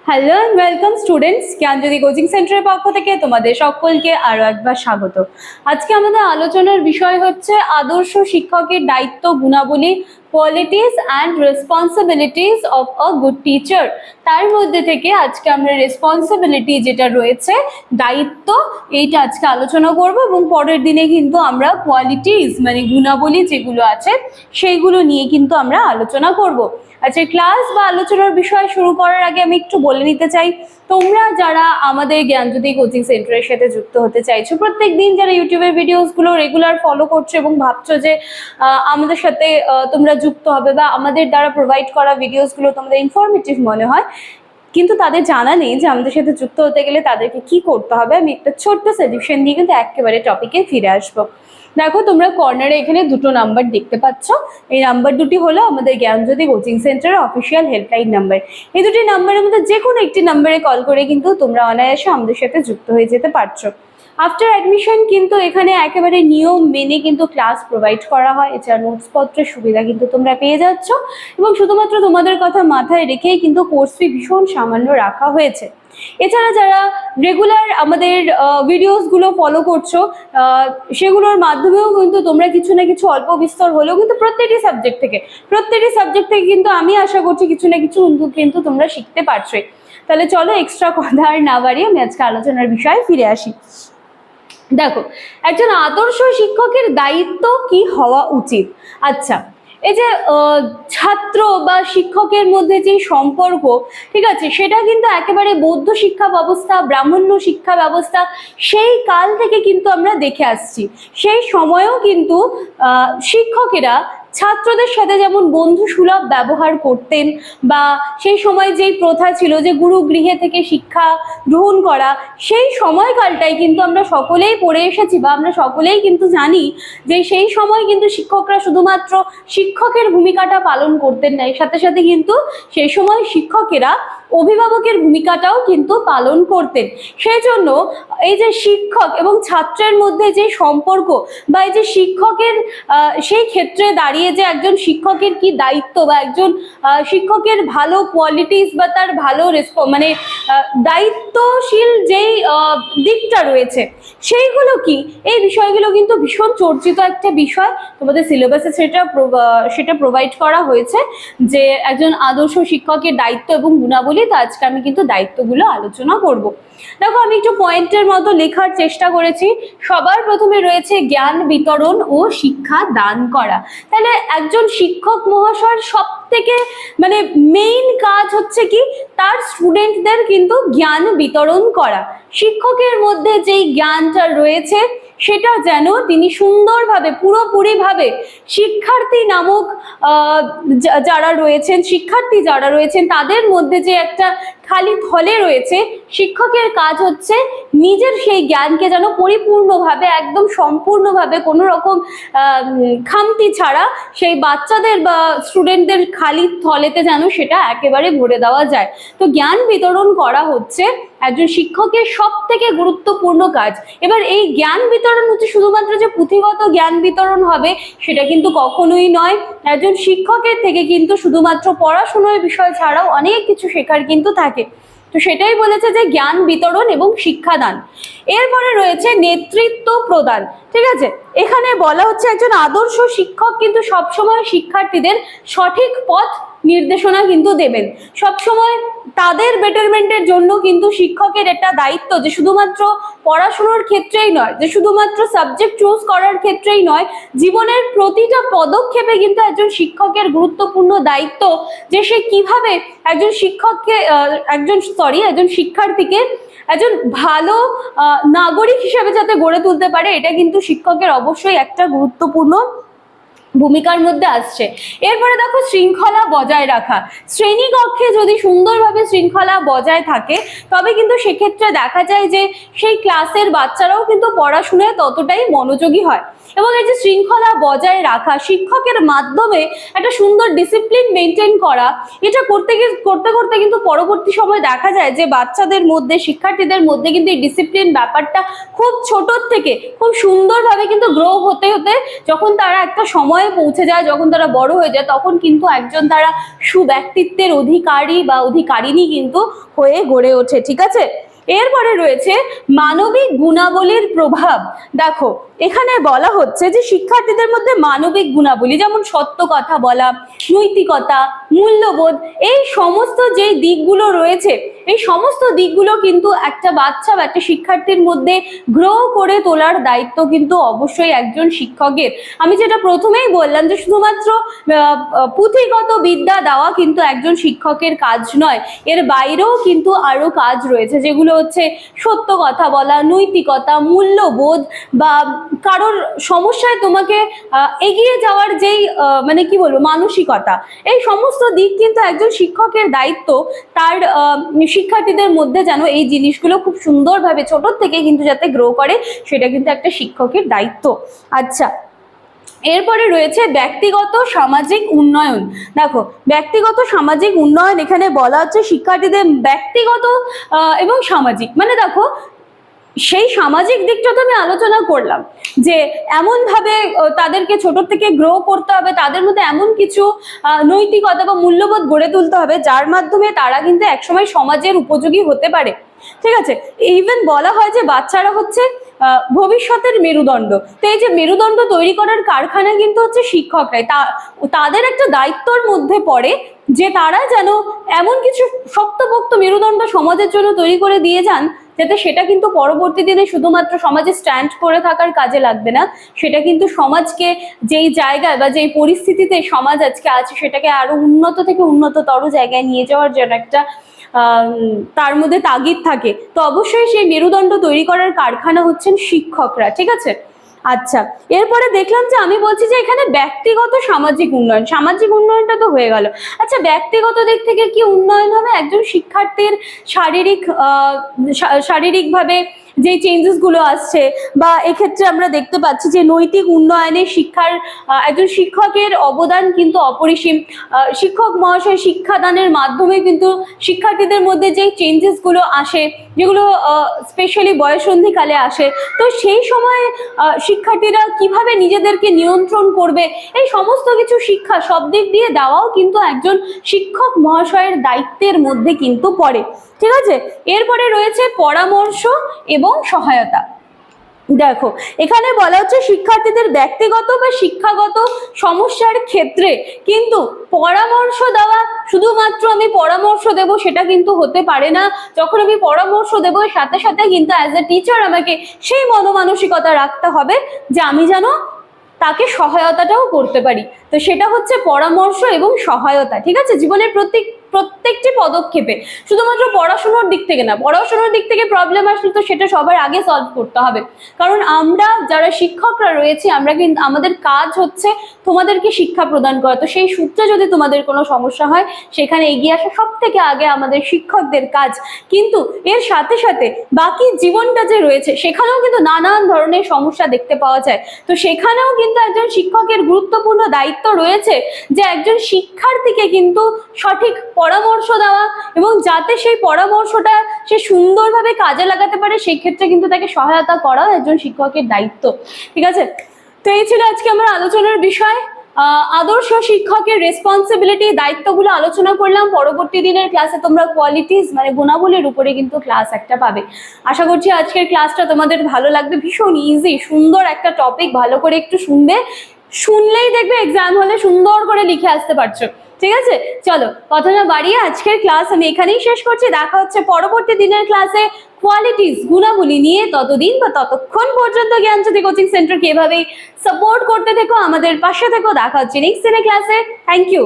Hello and welcome students, Gyanjyoti coaching সেন্টারের পক্ষ থেকে তোমাদের সকলকে আরো একবার স্বাগত। আজকে আমাদের আলোচনার বিষয় হচ্ছে আদর্শ শিক্ষকের দায়িত্ব, গুণাবলী, qualities and responsibilities of a good teacher. তার মধ্যে থেকে আজকে আমরা রেসপন্সিবিলিটি যেটা রয়েছে, দায়িত্ব, এইটা আজকে আলোচনা করব এবং পরের দিনে কিন্তু আমরা কোয়ালিটিস মানে গুণাবলী যেগুলো আছে সেইগুলো নিয়ে কিন্তু আমরা আলোচনা করব। আচ্ছা, ক্লাস বা আলোচনার বিষয় শুরু করার আগে আমি একটু বলে নিতে চাই, তোমরা যারা আমাদের জ্ঞানজ্যোতি কোচিং সেন্টারের সাথে যুক্ত হতে চাইছো, প্রত্যেক দিন যারা ইউটিউবের ভিডিওসগুলো রেগুলার ফলো করছো এবং ভাবছো যে আমাদের সাথে তোমরা যুক্ত হবে বা আমাদের দ্বারা প্রোভাইড করা ভিডিওসগুলো তোমাদের ইনফরমেটিভ মনে হয়, কিন্তু তাদের জানা নেই যে আমাদের সাথে যুক্ত হতে গেলে তাদেরকে কি করতে হবে, আমি একটা ছোট্ট সাজেশন দিয়ে কিন্তু একেবারে টপিকে ফিরে আসবো। দেখো, তোমরা কর্নারে এখানে দুটো নাম্বার দেখতে পাচ্ছ। এই নাম্বার দুটি হলো আমাদের জ্ঞানজ্যোতি কোচিং সেন্টারের অফিসিয়াল হেল্পলাইন নাম্বার। এই দুটি নাম্বারের মধ্যে যে কোনো একটি নাম্বারে কল করে কিন্তু তোমরা অনায়াসে আমাদের সাথে যুক্ত হয়ে যেতে পারছো। আফটার অ্যাডমিশন কিন্তু এখানে একেবারে নিয়ম মেনে কিন্তু ক্লাস প্রোভাইড করা হয়। এছাড়া নোটসপত্রের সুবিধা কিন্তু তোমরা পেয়ে যাচ্ছ এবং শুধুমাত্র তোমাদের কথা মাথায় রেখেই কিন্তু কোর্স ফি ভীষণ সামান্য রাখা হয়েছে। এছাড়া যারা রেগুলার আমাদের ভিডিওসগুলো ফলো করছো, সেগুলোর মাধ্যমেও কিন্তু তোমরা কিছু না কিছু অল্প বিস্তর হলেও কিন্তু প্রত্যেকটি সাবজেক্ট থেকে কিন্তু আমি আশা করছি কিছু না কিছু কিন্তু তোমরা শিখতে পারছোই। তাহলে চলো, এক্সট্রা কথা আর না বাড়িয়ে আমি আজকে আলোচনার বিষয়ে ফিরে আসি। দেখো, একজন আদর্শ শিক্ষকের দায়িত্ব কি হওয়া উচিত। আচ্ছা, এই যে ছাত্র বা শিক্ষকের মধ্যে যে সম্পর্ক, ঠিক আছে, সেটা কিন্তু একেবারে বৌদ্ধ শিক্ষা ব্যবস্থা, ব্রাহ্মণ্য শিক্ষা ব্যবস্থা সেই কাল থেকে কিন্তু আমরা দেখে আসছি। সেই সময়েও কিন্তু শিক্ষকেরা ছাত্রদের সাথে যেমন বন্ধু সুলভ ব্যবহার করতেন, বা সেই সময় যেই প্রথা ছিল যে গুরু গৃহে থেকে শিক্ষা গ্রহণ করা, সেই সময়কালটাই কিন্তু আমরা সকলেই পড়ে এসেছি বা আমরা সকলেই কিন্তু জানি যে সেই সময় কিন্তু শিক্ষকরা শুধুমাত্র শিক্ষকের ভূমিকাটা পালন করতেন না, এর সাথে সাথে কিন্তু সেই সময় শিক্ষকেরা অভিভাবকের ভূমিকাটাও কিন্তু পালন করতেন। সেই জন্য এই যে শিক্ষক এবং ছাত্রের মধ্যে যে সম্পর্ক বা এই যে শিক্ষকের সেই ক্ষেত্রে দাঁড়িয়ে যে একজন শিক্ষকের কি দায়িত্ব বা একজন শিক্ষকের ভালো কোয়ালিটিস বা তার ভালো মানে দায়িত্বশীল যেই দিকটা রয়েছে সেইগুলো কি, এই বিষয়গুলো কিন্তু ভীষণ চর্চিত একটা বিষয়। তোমাদের সিলেবাসে সেটা প্রোভাইড করা হয়েছে যে একজন আদর্শ শিক্ষকের দায়িত্ব এবং গুণাবলী। তো আজকে আমি কিন্তু দায়িত্বগুলো আলোচনা করব। দেখো, আমি একটু পয়েন্টের মতো লেখার চেষ্টা করেছি। সবার প্রথমে রয়েছে জ্ঞান বিতরণ ও শিক্ষা দান করা। তাহলে একজন শিক্ষক মহাশয়ের সব থেকে মানে মেইন কাজ হচ্ছে কি, তার স্টুডেন্টদের কিন্তু জ্ঞান বিতরণ করা। শিক্ষকের মধ্যে যেই জ্ঞানটা রয়েছে সেটা যেন তিনি সুন্দরভাবে পুরোপুরিভাবে শিক্ষার্থী নামক শিক্ষার্থী যারা রয়েছেন তাদের মধ্যে যে একটা খালি থলে রয়েছে, শিক্ষকের কাজ হচ্ছে নিজের সেই জ্ঞানকে যেন পরিপূর্ণভাবে, একদম সম্পূর্ণভাবে, কোনো রকম খামতি ছাড়া সেই বাচ্চাদের বা স্টুডেন্টদের খালি থলেতে যেন সেটা একেবারে ভরে দেওয়া যায়। তো জ্ঞান বিতরণ করা হচ্ছে একজন শিক্ষকের সব থেকে গুরুত্বপূর্ণ কাজ। এবার এই জ্ঞান বিতরণ হচ্ছে শুধুমাত্র যে পুঁথিগত জ্ঞান বিতরণ হবে সেটা কিন্তু কখনোই নয়। একজন শিক্ষকের থেকে কিন্তু শুধুমাত্র পড়াশোনার বিষয় ছাড়াও অনেক কিছু শেখার কিন্তু থাকে। তো সেটাই বলেছে যে জ্ঞান বিতরণ এবং শিক্ষাদান। এরপরে রয়েছে নেতৃত্ব প্রদান। ঠিক আছে, এখানে বলা হচ্ছে একজন আদর্শ শিক্ষক কিন্তু সবসময় শিক্ষার্থীদের সঠিক পথ নির্দেশনা কিন্তু দেবেন। সবসময় তাদের বেটারমেন্টের জন্য কিন্তু শিক্ষকের একটা দায়িত্ব যে শুধুমাত্র পড়াশোনার ক্ষেত্রেই নয়, যে শুধুমাত্র সাবজেক্ট চুজ করার ক্ষেত্রেই নয়, জীবনের প্রতিটা পদক্ষেপে কিন্তু একজন শিক্ষকের গুরুত্বপূর্ণ দায়িত্ব যে সে কিভাবে একজন একজন শিক্ষার্থীকে একজন ভালো নাগরিক হিসেবে যাতে গড়ে তুলতে পারে, এটা কিন্তু শিক্ষকের অবশ্যই একটা গুরুত্বপূর্ণ ভূমিকার মধ্যে আসছে। এরপরে দেখো, শৃঙ্খলা বজায় রাখা। শ্রেণীকক্ষে যদি সুন্দরভাবে শৃঙ্খলা বজায় থাকে তবে কিন্তু সেক্ষেত্রে দেখা যায় যে সেই ক্লাসের বাচ্চারাও কিন্তু পড়াশোনায় ততটাই মনোযোগী হয়। এবং এই যে শৃঙ্খলা বজায় রাখা, শিক্ষকের মাধ্যমে একটা সুন্দর ডিসিপ্লিন মেনটেন করা, এটা করতে করতে কিন্তু পরবর্তী সময় দেখা যায় যে বাচ্চাদের মধ্যে, শিক্ষার্থীদের মধ্যে কিন্তু এই ডিসিপ্লিন ব্যাপারটা খুব ছোট থেকে খুব সুন্দরভাবে কিন্তু গ্রো হতে হতে যখন তারা একটা সময় সময়ে পৌঁছে যায়, যখন তারা বড় হয়ে যায়, তখন কিন্তু একজন তারা সুব্যক্তিত্বের অধিকারী বা অধিকারিণী কিন্তু হয়ে গড়ে ওঠে। ঠিক আছে, এরপরে রয়েছে মানবিক গুণাবলীর প্রভাব। দেখো এখানে বলা হচ্ছে যে শিক্ষার্থীদের মধ্যে মানবিক গুণাবলী যেমন সত্য কথা বলা, নৈতিকতা, মূল্যবোধ, এই সমস্ত যে দিকগুলো রয়েছে, এই সমস্ত দিকগুলো কিন্তু একটা বাচ্চা বা একটা শিক্ষার্থীর মধ্যে গ্রো করে তোলার দায়িত্ব কিন্তু অবশ্যই একজন শিক্ষকের। আমি যেটা প্রথমেই বললাম যে শুধুমাত্র পুঁথিগত বিদ্যা দেওয়া কিন্তু একজন শিক্ষকের কাজ নয়, এর বাইরেও কিন্তু আরো কাজ রয়েছে, যেগুলো হচ্ছে সত্য কথা বলা, নৈতিকতা, মূল্যবোধ, বা কারোর সমস্যায় তোমাকে এগিয়ে যাওয়ার যেই মানে কি বলবো মানসিকতা, এই সমস্ত দিক কিন্তু একজন শিক্ষকের দায়িত্ব তার শিক্ষার্থীদের মধ্যে যেন এই জিনিসগুলো খুব সুন্দরভাবে ছোট থেকে কিন্তু যাতে গ্রো করে, সেটা কিন্তু একটা শিক্ষকের দায়িত্ব। আচ্ছা, এরপরে রয়েছে ব্যক্তিগত সামাজিক উন্নয়ন। দেখো ব্যক্তিগত সামাজিক উন্নয়ন এখানে বলা হচ্ছে শিক্ষার্থীদের ব্যক্তিগত এবং সামাজিক, মানে দেখো সেই সামাজিক দিকটা তো আমি আলোচনা করলাম যে এমন ভাবে তাদেরকে ছোট থেকে গ্রো করতে হবে, তাদের মধ্যে এমন কিছু নৈতিকতা বা মূল্যবোধ গড়ে তুলতে হবে যার মাধ্যমে তারা কিন্তু একসময় সমাজের উপযোগী হতে পারে। ঠিক আছে, ইভেন বলা হয় যে বাচ্চারা হচ্ছে ভবিষ্যতের মেরুদণ্ড। তো এই যে মেরুদণ্ড তৈরি করার কারখানা কিন্তু হচ্ছে শিক্ষকরাই, তাদের একটা দায়িত্বর মধ্যে পড়ে যে তারা যেন এমন কিছু শক্তপোক্ত মেরুদণ্ড সমাজের জন্য তৈরি করে দিয়ে যান, যাতে সেটা কিন্তু পরবর্তী দিনে শুধুমাত্র সমাজে স্ট্যান্ড করে থাকার কাজে লাগবে না, সেটা কিন্তু সমাজকে যেই জায়গায় বা যেই পরিস্থিতিতে সমাজ আজকে আছে সেটাকে আরো উন্নত থেকে উন্নততর জায়গায় নিয়ে যাওয়ার জন্য একটা তার মধ্যে তাগিদ থাকে। তো অবশ্যই সেই মেরুদণ্ড তৈরি করার কারখানা হচ্ছেন শিক্ষকরা। ঠিক আছে, আচ্ছা এরপরে দেখলাম যে আমি বলছি যে এখানে ব্যক্তিগত সামাজিক উন্নয়ন, সামাজিক উন্নয়নটা তো হয়ে গেল। আচ্ছা ব্যক্তিগত দিক থেকে কি উন্নয়ন হবে? একজন শিক্ষার্থীর শারীরিকভাবে যে চেঞ্জেস গুলো আসছে, বা এক্ষেত্রে আমরা দেখতে পাচ্ছি যে নৈতিক উন্নয়নে শিক্ষার একজন শিক্ষকের অবদান কিন্তু অপরিসীম। শিক্ষক মহাশয় শিক্ষাদানের মাধ্যমে কিন্তু শিক্ষার্থীদের মধ্যে যে চেঞ্জেস গুলো আসে, যেগুলো স্পেশালি বয়সন্ধিকালে আসে, তো সেই সময় শিক্ষার্থীরা কিভাবে নিজেদেরকে নিয়ন্ত্রণ করবে, এই সমস্ত কিছু শিক্ষা সব দিক দিয়ে দেওয়াও কিন্তু একজন শিক্ষক মহাশয়ের দায়িত্বের মধ্যে কিন্তু পড়ে। ঠিক আছে, এরপরে রয়েছে পরামর্শ এবং সহায়তা। দেখো এখানে বলা হচ্ছে শিক্ষার্থীদের ব্যক্তিগত বা শিক্ষাগত সমস্যার ক্ষেত্রে কিন্তু পরামর্শ দেওয়া, শুধুমাত্র আমি পরামর্শ দেব সেটা কিন্তু হতে পারে না। যখন আমি পরামর্শ দেব সাথে সাথে কিন্তু অ্যাজ এ টিচার আমাকে সেই মনোমানসিকতা রাখতে হবে যে আমি যেন তাকে সহায়তাটাও করতে পারি। তো সেটা হচ্ছে পরামর্শ এবং সহায়তা। ঠিক আছে, জীবনের প্রত্যেকটি পদক্ষেপে, শুধুমাত্র পড়াশোনার দিক থেকে না, পড়াশোনার দিক থেকে প্রবলেম আসলে তো সেটা সবার আগে সলভ করতে হবে, কারণ আমরা যারা শিক্ষকরা রয়েছি আমরা কিন্তু আমাদের কাজ হচ্ছে তোমাদেরকে শিক্ষা প্রদান করা। তো সেই সূত্রে যদি তোমাদের কোনো সমস্যা হয় সেখানে এগিয়ে আসা সব থেকে আগে আমাদের শিক্ষকদের কাজ। কিন্তু এর সাথে সাথে বাকি জীবনটা যে রয়েছে সেখানেও কিন্তু নানান ধরনের সমস্যা দেখতে পাওয়া যায়। তো সেখানেও কিন্তু একজন শিক্ষকের গুরুত্বপূর্ণ দায়িত্ব রয়েছে যে একজন শিক্ষার্থীকে কিন্তু সঠিক পরামর্শ দেওয়া, এবং যাতে সেই পরামর্শটা সে সুন্দরভাবে কাজে লাগাতে পারে সেই ক্ষেত্রে কিন্তু তাকে সহায়তা করা একজন শিক্ষকের দায়িত্ব। ঠিক আছে, তো এই ছিল আজকে আমার আলোচনার বিষয়। আদর্শ শিক্ষকের রেসপন্সিবিলিটি, দায়িত্বগুলো আলোচনা করলাম। পরবর্তী দিনের ক্লাসে তোমরা কোয়ালিটিস মানে গুণাবলীর উপরে কিন্তু ক্লাস একটা পাবে। আশা করছি আজকের ক্লাসটা তোমাদের ভালো লাগবে, ভীষণ ইজি সুন্দর একটা টপিক, ভালো করে একটু শুনলেই দেখবে এক্সাম হলে সুন্দর করে লিখে আসতে পারছো। ঠিক আছে, চলো কথা না বাড়িয়ে আজকের ক্লাস আমি এখানেই শেষ করছি। দেখা হচ্ছে পরবর্তী দিনের ক্লাসে কোয়ালিটিস গুণাবলী নিয়ে। ততদিন বা ততক্ষণ পর্যন্ত জ্ঞানজ্যোতি কোচিং সেন্টারকে এভাবেই সাপোর্ট করতে থেকো, আমাদের পাশে থেকো। দেখা হচ্ছে নেক্সট দিনের ক্লাসে। Thank you.